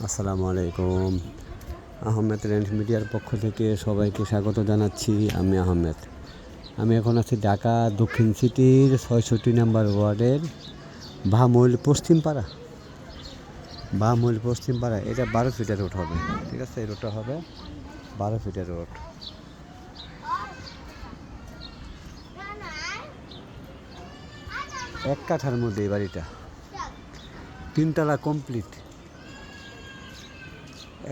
আসসালামু আলাইকুম। আহমেদ রেন্ট মিডিয়ার পক্ষ থেকে সবাইকে স্বাগত জানাচ্ছি। আমি আহমেদ। আমি এখন আছি ঢাকা দক্ষিণ সিটির ৬৬ নম্বর ওয়ার্ডের ভামুল পশ্চিমপাড়া। এটা ১২ ফিটের রোড হবে। ঠিক আছে, এই রোডটা হবে ১২ ফিটের রোড। এক কাঠার মধ্যে এই বাড়িটা, ৩ তলা কমপ্লিট।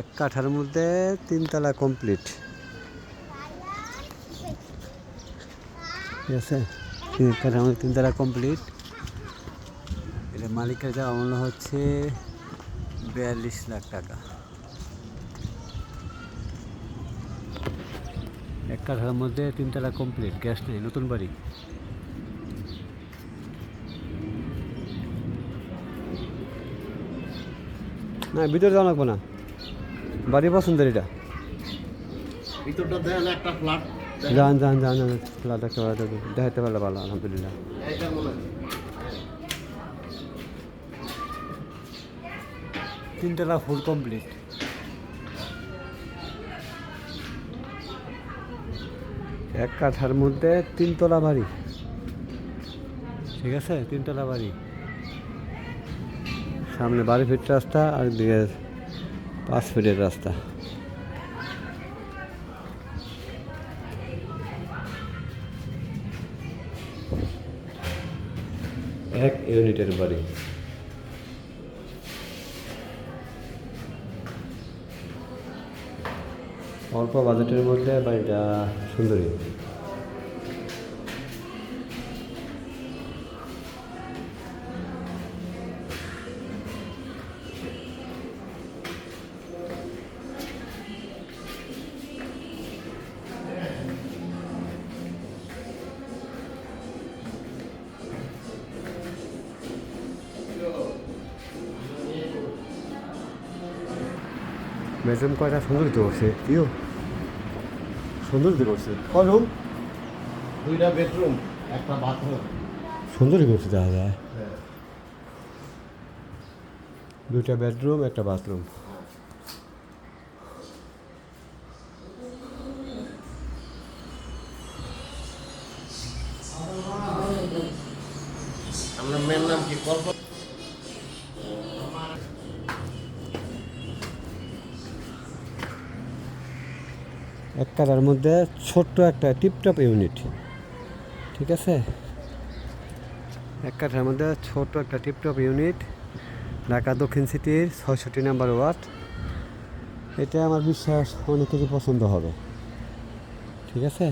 এক কাঠার মধ্যে ৩ তলা কমপ্লিট। ঠিক আছে, ৩ কাঠার মধ্যে ৩ তলা কমপ্লিট। এটা মালিকের যাওয়া মূল্য হচ্ছে ৪২ লাখ টাকা। এক কাঠার মধ্যে ৩ তলা কমপ্লিট, গ্যাস নেই, নতুন বাড়ি। না, ভিতরে যাওয়া লাগবো না, বাড়ি পছন্দের এটা। ভিতরটা দেন একটা ফ্ল্যাট যান ফ্ল্যাট একটা দেখাতে পারলে ভালো, আলহামদুলিল্লাহ। এইটা মনে ৩ তলা ফুল কমপ্লিট। এক কাঠার মধ্যে ৩ তলা বাড়ি। ঠিক আছে, ৩ তলা বাড়ি। সামনে ১২ ফিট রাস্তা, আর দিকে ৫ ফিটের রাস্তা। এক ইউনিটের বাড়ি। অল্প বাজেটের মধ্যে বাড়িটা সুন্দরী। বেডরুম কয়টা? সুন্দরী তো করছে, প্রিয় সুন্দরী তো করছে। কয় রুম? দুইটা বেডরুম, একটা বাথরুম। সুন্দরী করছে, দেখা যায়। 2টা বেডরুম, একটা বাথরুম। আপনার মেয়ের নাম কি? এক কাঠার মধ্যে ছোট্ট একটা টিপটপ ইউনিট। ঠিক আছে, এক কাঠার মধ্যে ছোট্ট একটা টিপটপ ইউনিট, ঢাকা দক্ষিণ সিটির ৬৬ নম্বর ওয়ার্ড। এটা আমার বিশ্বাস অনেকেরই পছন্দ হবে। ঠিক আছে,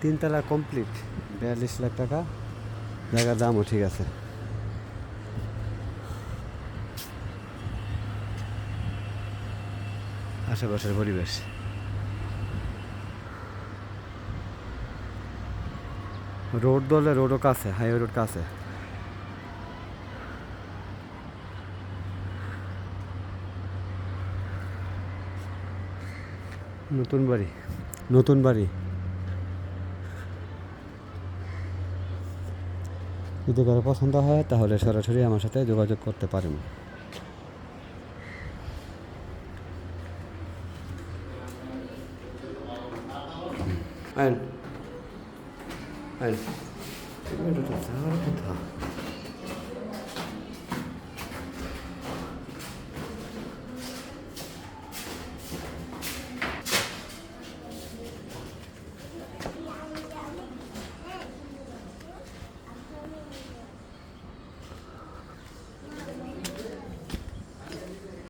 3 তলা কমপ্লিট, ৪২ লাখ টাকা। জায়গার দামও ঠিক আছে। আশেপাশের পরিবেশ, রোড ধরলে রোডও কাছে, হাইওয়ে রোড কাছে। নতুন বাড়ি। যদি কারো পছন্দ হয় তাহলে সরাসরি আমার সাথে যোগাযোগ করতে পারেন। আইন আইন, যাওয়ার কথা।